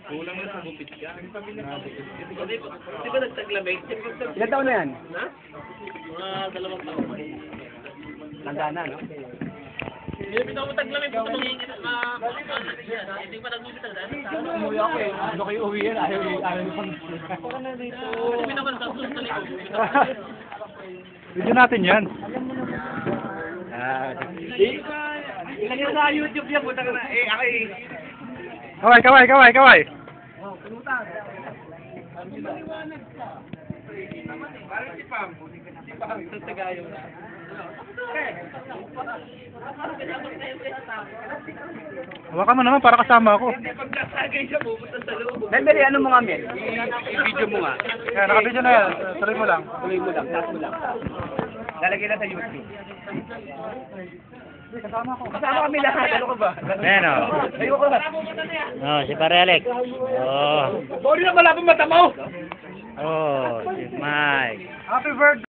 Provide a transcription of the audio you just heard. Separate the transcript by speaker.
Speaker 1: Kulang na sa gupit ka. Di ba nagtaglamig?
Speaker 2: Ilan taon na yan?
Speaker 1: Ha? Mga 2 taon.
Speaker 2: Tanda na, no?
Speaker 1: Hindi mo taglamig po tumingin hindi pa nagmumit ang dahil.
Speaker 2: Umuwi ako eh. Ano kayo uwi yan? Ayaw niyo pang...
Speaker 1: Hindi naman sa susunod.
Speaker 3: Video natin yan.
Speaker 2: Ilan yun sa YouTube yan, puta ka na. Eh, ako eh.
Speaker 3: Kaway, kaway, kaway, kaway.
Speaker 2: Parang si Pam. Si Pam. Sa Tagayo na.
Speaker 3: Hawakan mo naman para kasama ako.
Speaker 2: Hindi, pagkasagay siya, pupunta sa loob. Dali, ano mo nga, Mel? I-video mo nga.
Speaker 3: Kaya naka-video na yan. Tuloy mo lang.
Speaker 2: Tuloy mo lang, taas mo lang. Lalagay na sa YouTube. Kasama kami lahat, ano ka ba?
Speaker 3: Ayan o.
Speaker 2: Ayoko ka.
Speaker 3: Oh, si Pare Alex. Oh.
Speaker 2: Sorry na malapang mata mo!
Speaker 3: Oh, si Mike.
Speaker 2: Happy birthday!